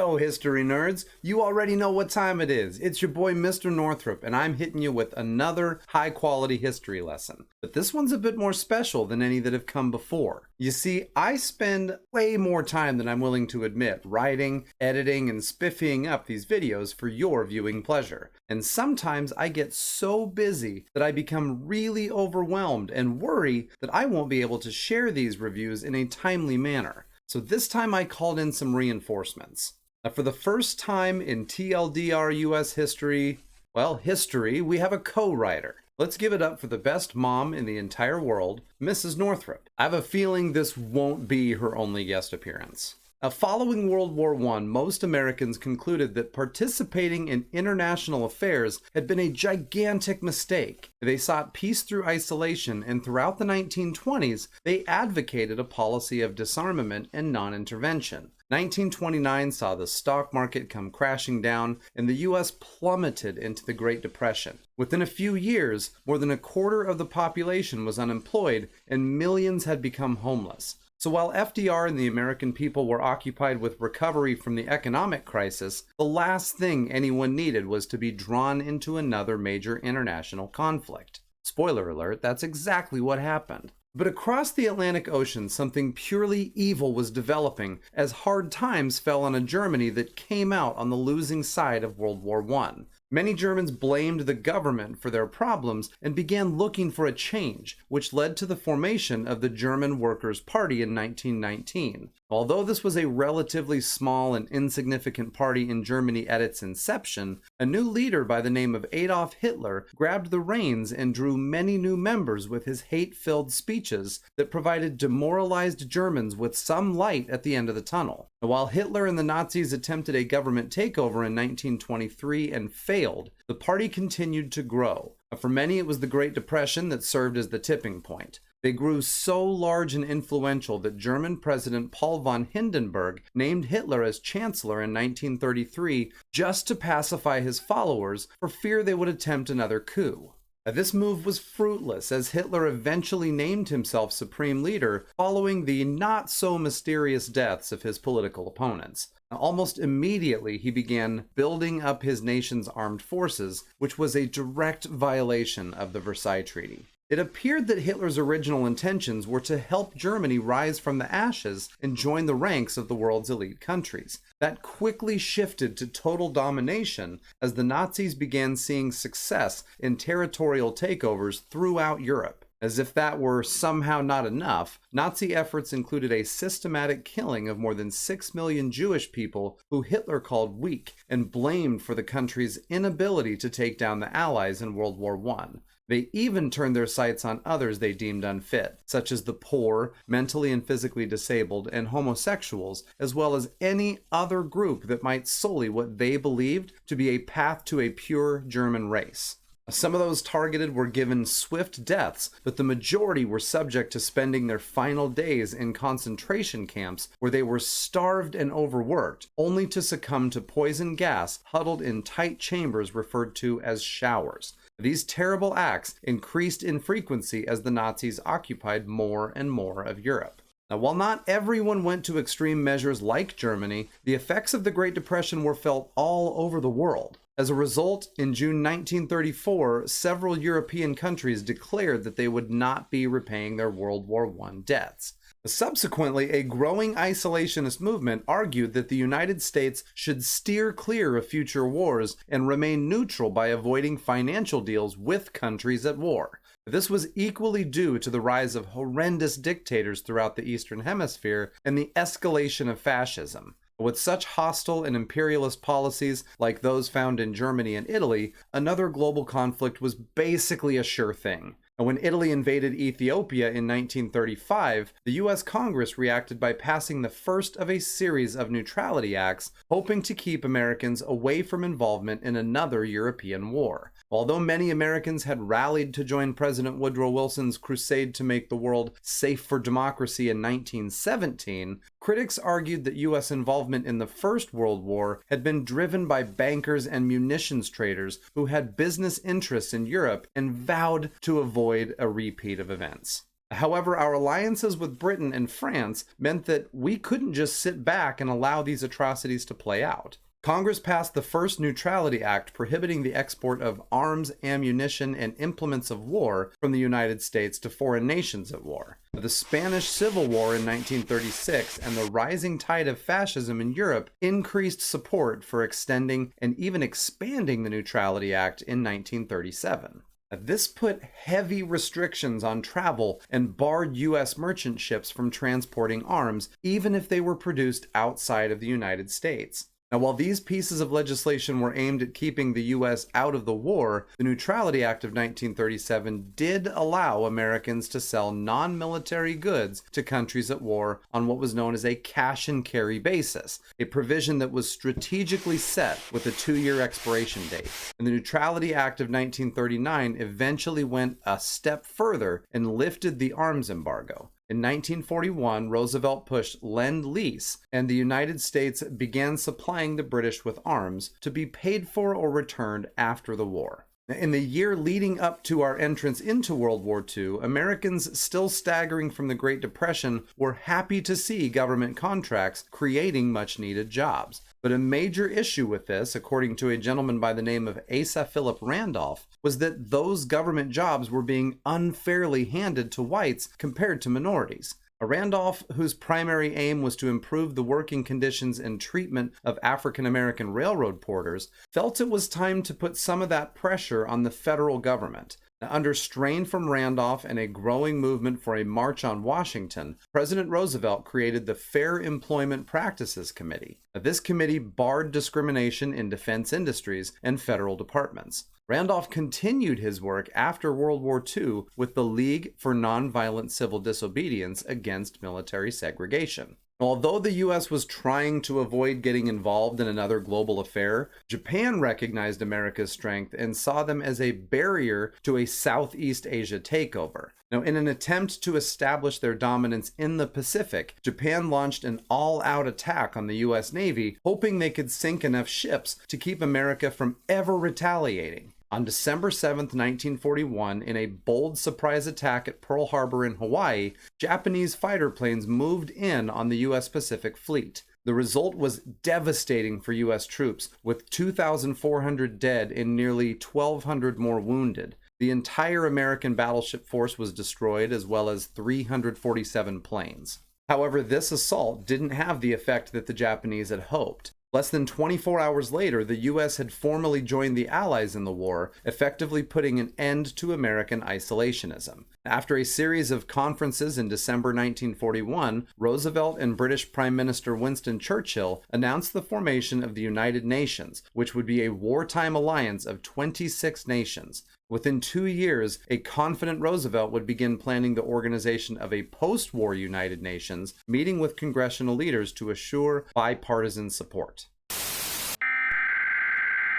Yo, history nerds, you already know what time it is. It's your boy Mr. Northrup, and I'm hitting you with another high-quality history lesson. But this one's a bit more special than any that have come before. You see, I spend way more time than I'm willing to admit writing, editing, and spiffying up these videos for your viewing pleasure. And sometimes I get so busy that I become really overwhelmed and worry that I won't be able to share these reviews in a timely manner. So this time I called in some reinforcements. Now, for the first time in TLDR US history, we have a co-writer. Let's give it up for the best mom in the entire world, Mrs. Northrup. I have a feeling this won't be her only guest appearance. Now, following World War I, most Americans concluded that participating in international affairs had been a gigantic mistake. They sought peace through isolation, and throughout the 1920s, they advocated a policy of disarmament and non-intervention. 1929 saw the stock market come crashing down, and the U.S. plummeted into the Great Depression. Within a few years, more than a quarter of the population was unemployed, and millions had become homeless. So while FDR and the American people were occupied with recovery from the economic crisis, the last thing anyone needed was to be drawn into another major international conflict. Spoiler alert, that's exactly what happened. But across the Atlantic Ocean, something purely evil was developing as hard times fell on a Germany that came out on the losing side of World War I. Many Germans blamed the government for their problems and began looking for a change, which led to the formation of the German Workers' Party in 1919. Although this was a relatively small and insignificant party in Germany at its inception, a new leader by the name of Adolf Hitler grabbed the reins and drew many new members with his hate-filled speeches that provided demoralized Germans with some light at the end of the tunnel. While Hitler and the Nazis attempted a government takeover in 1923 and failed, the party continued to grow. For many, it was the Great Depression that served as the tipping point. They grew so large and influential that German President Paul von Hindenburg named Hitler as Chancellor in 1933 just to pacify his followers for fear they would attempt another coup. This move was fruitless, as Hitler eventually named himself supreme leader following the not-so-mysterious deaths of his political opponents. Almost immediately, he began building up his nation's armed forces, which was a direct violation of the Versailles Treaty. It appeared that Hitler's original intentions were to help Germany rise from the ashes and join the ranks of the world's elite countries. That quickly shifted to total domination as the Nazis began seeing success in territorial takeovers throughout Europe. As if that were somehow not enough, Nazi efforts included a systematic killing of more than 6 million Jewish people who Hitler called weak and blamed for the country's inability to take down the Allies in World War I. They even turned their sights on others they deemed unfit, such as the poor, mentally and physically disabled, and homosexuals, as well as any other group that might sully what they believed to be a path to a pure German race. Some of those targeted were given swift deaths, but the majority were subject to spending their final days in concentration camps where they were starved and overworked, only to succumb to poison gas huddled in tight chambers referred to as showers. These terrible acts increased in frequency as the Nazis occupied more and more of Europe. Now, while not everyone went to extreme measures like Germany, the effects of the Great Depression were felt all over the world. As a result, in June 1934, several European countries declared that they would not be repaying their World War I debts. Subsequently, a growing isolationist movement argued that the United States should steer clear of future wars and remain neutral by avoiding financial deals with countries at war. This was equally due to the rise of horrendous dictators throughout the Eastern Hemisphere and the escalation of fascism. With such hostile and imperialist policies like those found in Germany and Italy, another global conflict was basically a sure thing. And when Italy invaded Ethiopia in 1935, the U.S. Congress reacted by passing the first of a series of neutrality acts, hoping to keep Americans away from involvement in another European war. Although many Americans had rallied to join President Woodrow Wilson's crusade to make the world safe for democracy in 1917, critics argued that U.S. involvement in the First World War had been driven by bankers and munitions traders who had business interests in Europe and vowed to avoid a repeat of events. However, our alliances with Britain and France meant that we couldn't just sit back and allow these atrocities to play out. Congress passed the first Neutrality Act prohibiting the export of arms, ammunition, and implements of war from the United States to foreign nations at war. The Spanish Civil War in 1936 and the rising tide of fascism in Europe increased support for extending and even expanding the Neutrality Act in 1937. This put heavy restrictions on travel and barred U.S. merchant ships from transporting arms, even if they were produced outside of the United States. Now, while these pieces of legislation were aimed at keeping the U.S. out of the war, the Neutrality Act of 1937 did allow Americans to sell non-military goods to countries at war on what was known as a cash and carry basis, a provision that was strategically set with a 2-year expiration date. And the Neutrality Act of 1939 eventually went a step further and lifted the arms embargo. In 1941, Roosevelt pushed Lend-Lease, and the United States began supplying the British with arms to be paid for or returned after the war. In the year leading up to our entrance into World War II, Americans still staggering from the Great Depression were happy to see government contracts creating much-needed jobs. But a major issue with this, according to a gentleman by the name of Asa Philip Randolph, was that those government jobs were being unfairly handed to whites compared to minorities. Randolph, whose primary aim was to improve the working conditions and treatment of African American railroad porters, felt it was time to put some of that pressure on the federal government. Now, under strain from Randolph and a growing movement for a march on Washington, President Roosevelt created the Fair Employment Practices Committee. Now, this committee barred discrimination in defense industries and federal departments. Randolph continued his work after World War II with the League for Nonviolent Civil Disobedience Against Military Segregation. Although the U.S. was trying to avoid getting involved in another global affair, Japan recognized America's strength and saw them as a barrier to a Southeast Asia takeover. Now, in an attempt to establish their dominance in the Pacific, Japan launched an all-out attack on the U.S. Navy, hoping they could sink enough ships to keep America from ever retaliating. On December 7, 1941, in a bold surprise attack at Pearl Harbor in Hawaii, Japanese fighter planes moved in on the U.S. Pacific Fleet. The result was devastating for U.S. troops, with 2,400 dead and nearly 1,200 more wounded. The entire American battleship force was destroyed, as well as 347 planes. However, this assault didn't have the effect that the Japanese had hoped. Less than 24 hours later, the U.S. had formally joined the Allies in the war, effectively putting an end to American isolationism. After a series of conferences in December 1941, Roosevelt and British Prime Minister Winston Churchill announced the formation of the United Nations, which would be a wartime alliance of 26 nations. Within 2 years, a confident Roosevelt would begin planning the organization of a post-war United Nations, meeting with congressional leaders to assure bipartisan support.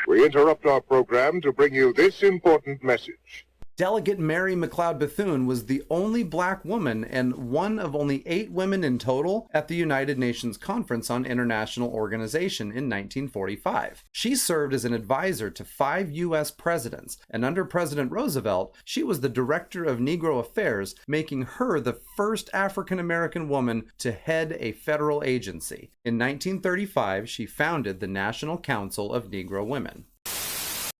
We interrupt our program to bring you this important message. Delegate Mary McLeod Bethune was the only black woman and one of only 8 women in total at the United Nations Conference on International Organization in 1945. She served as an advisor to 5 U.S. presidents, and under President Roosevelt, she was the Director of Negro Affairs, making her the first African American woman to head a federal agency. In 1935, she founded the National Council of Negro Women.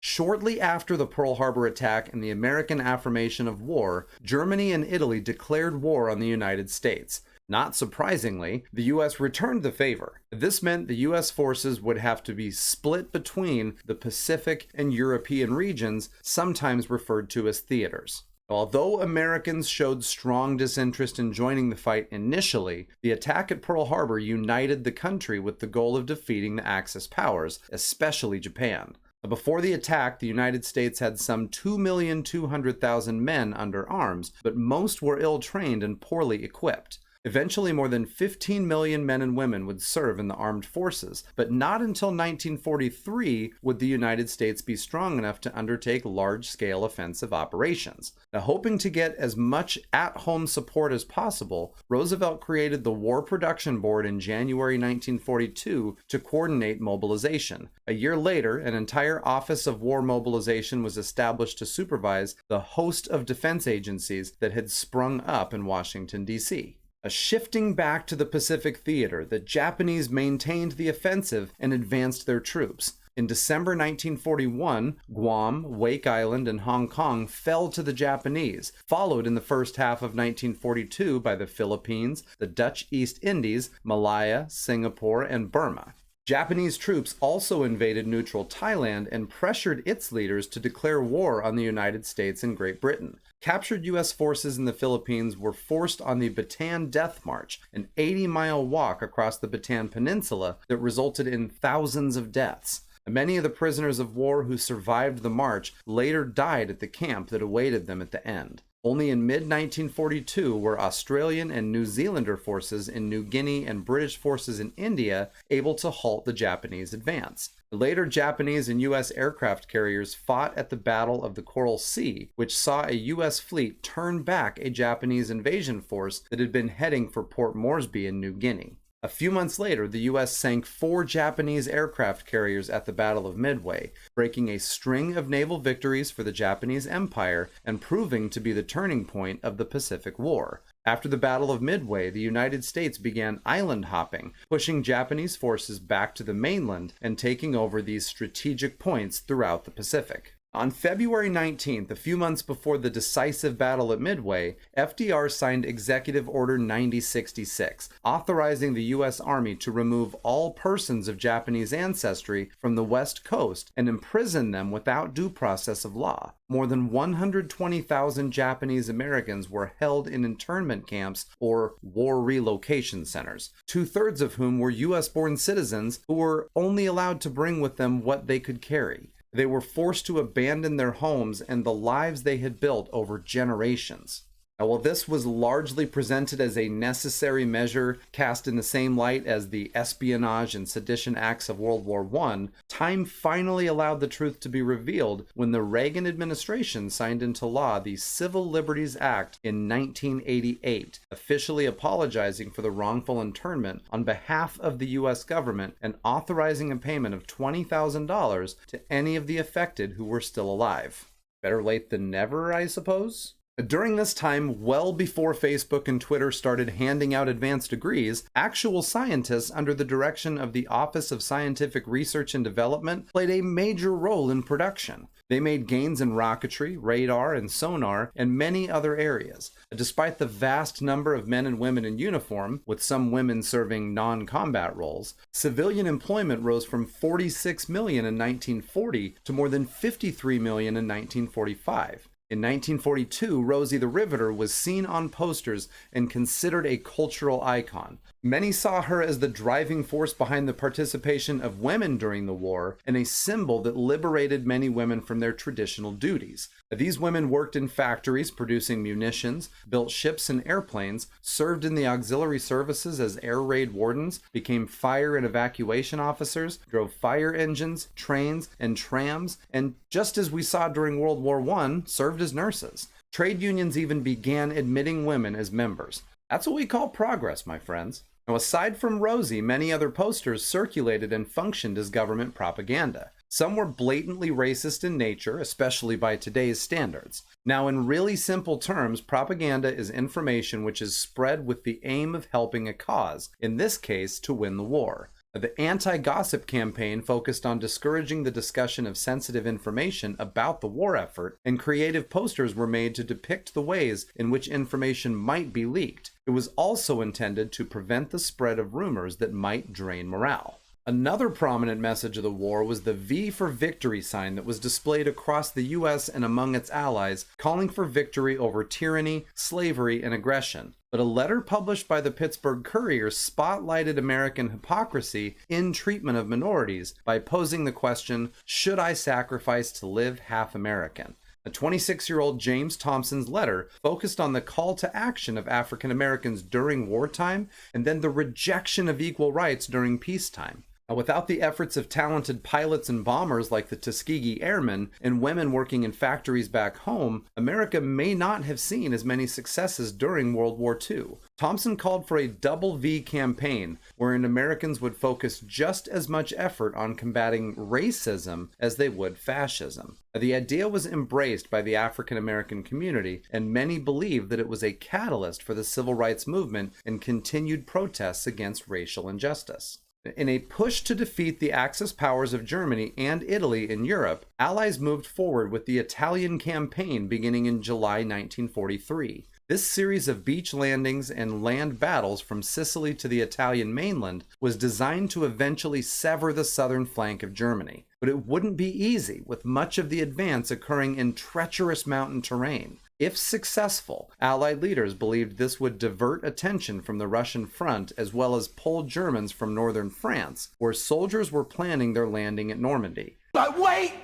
Shortly after the Pearl Harbor attack and the American affirmation of war, Germany and Italy declared war on the United States. Not surprisingly, the U.S. returned the favor. This meant the U.S. forces would have to be split between the Pacific and European regions, sometimes referred to as theaters. Although Americans showed strong disinterest in joining the fight initially, the attack at Pearl Harbor united the country with the goal of defeating the Axis powers, especially Japan. Before the attack, the United States had some 2,200,000 men under arms, but most were ill-trained and poorly equipped. Eventually, more than 15 million men and women would serve in the armed forces, but not until 1943 would the United States be strong enough to undertake large-scale offensive operations. Now, hoping to get as much at-home support as possible, Roosevelt created the War Production Board in January 1942 to coordinate mobilization. A year later, an entire Office of War Mobilization was established to supervise the host of defense agencies that had sprung up in Washington, D.C. Shifting back to the Pacific Theater, the Japanese maintained the offensive and advanced their troops. In December 1941, Guam, Wake Island, and Hong Kong fell to the Japanese, followed in the first half of 1942 by the Philippines, the Dutch East Indies, Malaya, Singapore, and Burma. Japanese troops also invaded neutral Thailand and pressured its leaders to declare war on the United States and Great Britain. Captured U.S. forces in the Philippines were forced on the Bataan Death March, an 80-mile walk across the Bataan Peninsula that resulted in thousands of deaths. Many of the prisoners of war who survived the march later died at the camp that awaited them at the end. Only in mid-1942 were Australian and New Zealander forces in New Guinea and British forces in India able to halt the Japanese advance. Later, Japanese and U.S. aircraft carriers fought at the Battle of the Coral Sea, which saw a U.S. fleet turn back a Japanese invasion force that had been heading for Port Moresby in New Guinea. A few months later, the U.S. sank 4 Japanese aircraft carriers at the Battle of Midway, breaking a string of naval victories for the Japanese Empire and proving to be the turning point of the Pacific War. After the Battle of Midway, the United States began island hopping, pushing Japanese forces back to the mainland and taking over these strategic points throughout the Pacific. On February 19th, a few months before the decisive battle at Midway, FDR signed Executive Order 9066, authorizing the U.S. Army to remove all persons of Japanese ancestry from the West Coast and imprison them without due process of law. More than 120,000 Japanese Americans were held in internment camps or war relocation centers, 2/3 of whom were U.S.-born citizens who were only allowed to bring with them what they could carry. They were forced to abandon their homes and the lives they had built over generations. Now, while this was largely presented as a necessary measure cast in the same light as the Espionage and Sedition Acts of World War I, time finally allowed the truth to be revealed when the Reagan administration signed into law the Civil Liberties Act in 1988, officially apologizing for the wrongful internment on behalf of the U.S. government and authorizing a payment of $20,000 to any of the affected who were still alive. Better late than never, I suppose? During this time, well before Facebook and Twitter started handing out advanced degrees, actual scientists under the direction of the Office of Scientific Research and Development played a major role in production. They made gains in rocketry, radar, and sonar, and many other areas. Despite the vast number of men and women in uniform, with some women serving non-combat roles, civilian employment rose from 46 million in 1940 to more than 53 million in 1945. In 1942, Rosie the Riveter was seen on posters and considered a cultural icon. Many saw her as the driving force behind the participation of women during the war and a symbol that liberated many women from their traditional duties. These women worked in factories producing munitions, built ships and airplanes, served in the auxiliary services as air raid wardens, became fire and evacuation officers, drove fire engines, trains, and trams, and just as we saw during World War I, served as nurses. Trade unions even began admitting women as members. That's what we call progress, my friends. Now, aside from Rosie, many other posters circulated and functioned as government propaganda. Some were blatantly racist in nature, especially by today's standards. Now, in really simple terms, propaganda is information which is spread with the aim of helping a cause, in this case, to win the war. The anti-gossip campaign focused on discouraging the discussion of sensitive information about the war effort, and creative posters were made to depict the ways in which information might be leaked. It was also intended to prevent the spread of rumors that might drain morale. Another prominent message of the war was the V for Victory sign that was displayed across the U.S. and among its allies, calling for victory over tyranny, slavery, and aggression. But a letter published by the Pittsburgh Courier spotlighted American hypocrisy in treatment of minorities by posing the question, should I sacrifice to live half American? A 26-year-old James Thompson's letter focused on the call to action of African Americans during wartime and then the rejection of equal rights during peacetime. Now, without the efforts of talented pilots and bombers like the Tuskegee Airmen and women working in factories back home, America may not have seen as many successes during World War II. Thompson called for a double V campaign, wherein Americans would focus just as much effort on combating racism as they would fascism. The idea was embraced by the African American community, and many believed that it was a catalyst for the civil rights movement and continued protests against racial injustice. In a push to defeat the Axis powers of Germany and Italy in Europe, Allies moved forward with the Italian campaign beginning in July 1943. This series of beach landings and land battles from Sicily to the Italian mainland was designed to eventually sever the southern flank of Germany. But it wouldn't be easy, with much of the advance occurring in treacherous mountain terrain. If successful, Allied leaders believed this would divert attention from the Russian front as well as pull Germans from northern France, where soldiers were planning their landing at Normandy. But wait!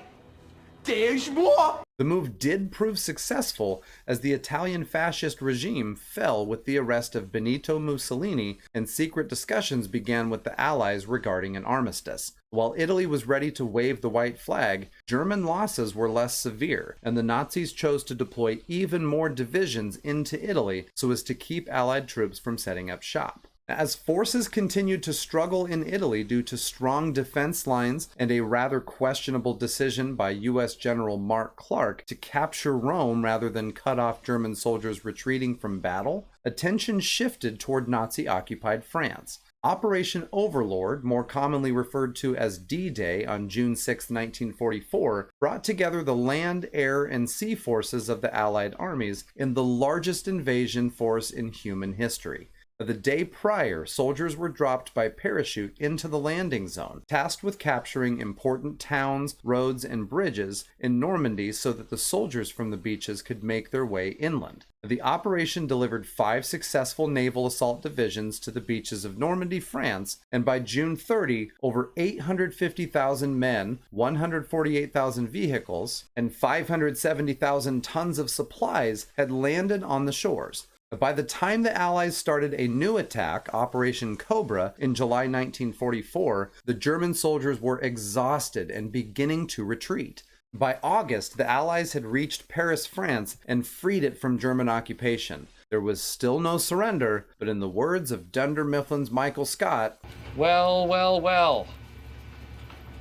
There's more! The move did prove successful as the Italian fascist regime fell with the arrest of Benito Mussolini, and secret discussions began with the Allies regarding an armistice. While Italy was ready to wave the white flag, German losses were less severe, and the Nazis chose to deploy even more divisions into Italy so as to keep Allied troops from setting up shop. As forces continued to struggle in Italy due to strong defense lines and a rather questionable decision by U.S. General Mark Clark to capture Rome rather than cut off German soldiers retreating from battle, attention shifted toward Nazi-occupied France. Operation Overlord, more commonly referred to as D-Day on June 6, 1944, brought together the land, air, and sea forces of the Allied armies in the largest invasion force in human history. The day prior, soldiers were dropped by parachute into the landing zone, tasked with capturing important towns, roads, and bridges in Normandy so that the soldiers from the beaches could make their way inland. The operation delivered 5 successful naval assault divisions to the beaches of Normandy, France, and by June 30, over 850,000 men, 148,000 vehicles, and 570,000 tons of supplies had landed on the shores. By the time the Allies started a new attack, Operation Cobra, in July 1944, the German soldiers were exhausted and beginning to retreat. By August, the Allies had reached Paris, France, and freed it from German occupation. There was still no surrender, but in the words of Dunder Mifflin's Michael Scott, well, well, well.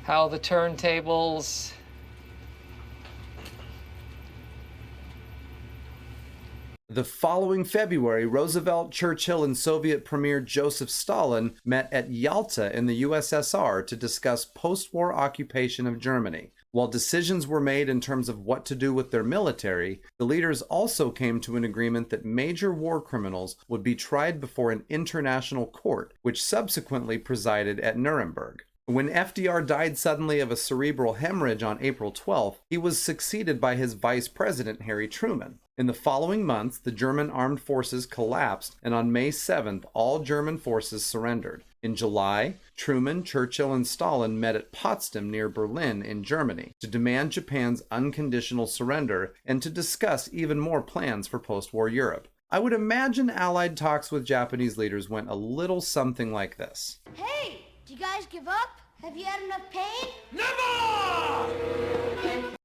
How the turntables... The following February, Roosevelt, Churchill, and Soviet Premier Joseph Stalin met at Yalta in the USSR to discuss post-war occupation of Germany. While decisions were made in terms of what to do with their military, the leaders also came to an agreement that major war criminals would be tried before an international court, which subsequently presided at Nuremberg. When FDR died suddenly of a cerebral hemorrhage on April 12th, he was succeeded by his vice president, Harry Truman. In the following months, the German armed forces collapsed, and on May 7th, all German forces surrendered. In July, Truman, Churchill, and Stalin met at Potsdam near Berlin in Germany to demand Japan's unconditional surrender and to discuss even more plans for post-war Europe. I would imagine Allied talks with Japanese leaders went a little something like this. Hey! Do you guys give up? Have you had enough pain? Never!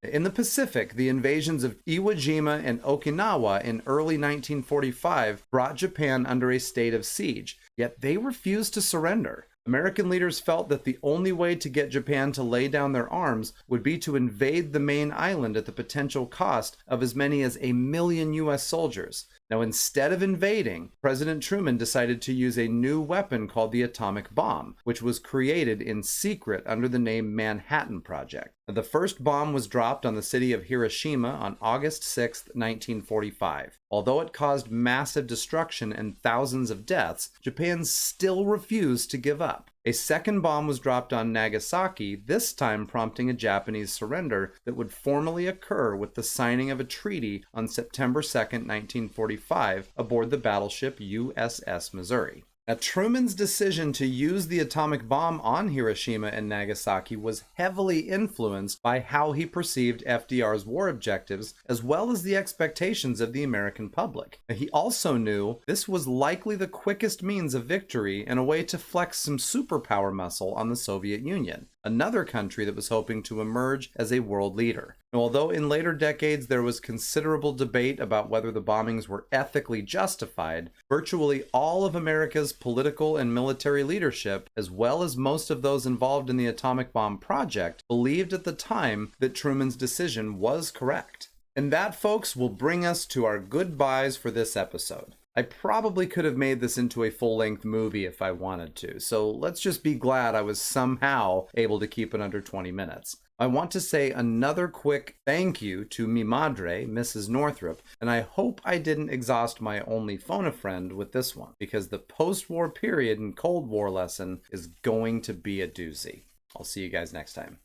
In the Pacific, the invasions of Iwo Jima and Okinawa in early 1945 brought Japan under a state of siege, yet they refused to surrender. American leaders felt that the only way to get Japan to lay down their arms would be to invade the main island at the potential cost of as many as 1 million U.S. soldiers. Now, instead of invading, President Truman decided to use a new weapon called the atomic bomb, which was created in secret under the name Manhattan Project. The first bomb was dropped on the city of Hiroshima on August 6, 1945. Although it caused massive destruction and thousands of deaths, Japan still refused to give up. A second bomb was dropped on Nagasaki, this time prompting a Japanese surrender that would formally occur with the signing of a treaty on September 2, 1945, aboard the battleship USS Missouri. Now, Truman's decision to use the atomic bomb on Hiroshima and Nagasaki was heavily influenced by how he perceived FDR's war objectives, as well as the expectations of the American public. He also knew this was likely the quickest means of victory and a way to flex some superpower muscle on the Soviet Union, another country that was hoping to emerge as a world leader. Now, although in later decades there was considerable debate about whether the bombings were ethically justified, virtually all of America's political and military leadership, as well as most of those involved in the atomic bomb project, believed at the time that Truman's decision was correct. And that, folks, will bring us to our goodbyes for this episode. I probably could have made this into a full-length movie if I wanted to, so let's just be glad I was somehow able to keep it under 20 minutes. I want to say another quick thank you to mi madre, Mrs. Northrup, and I hope I didn't exhaust my only phone-a-friend with this one, because the post-war period and Cold War lesson is going to be a doozy. I'll see you guys next time.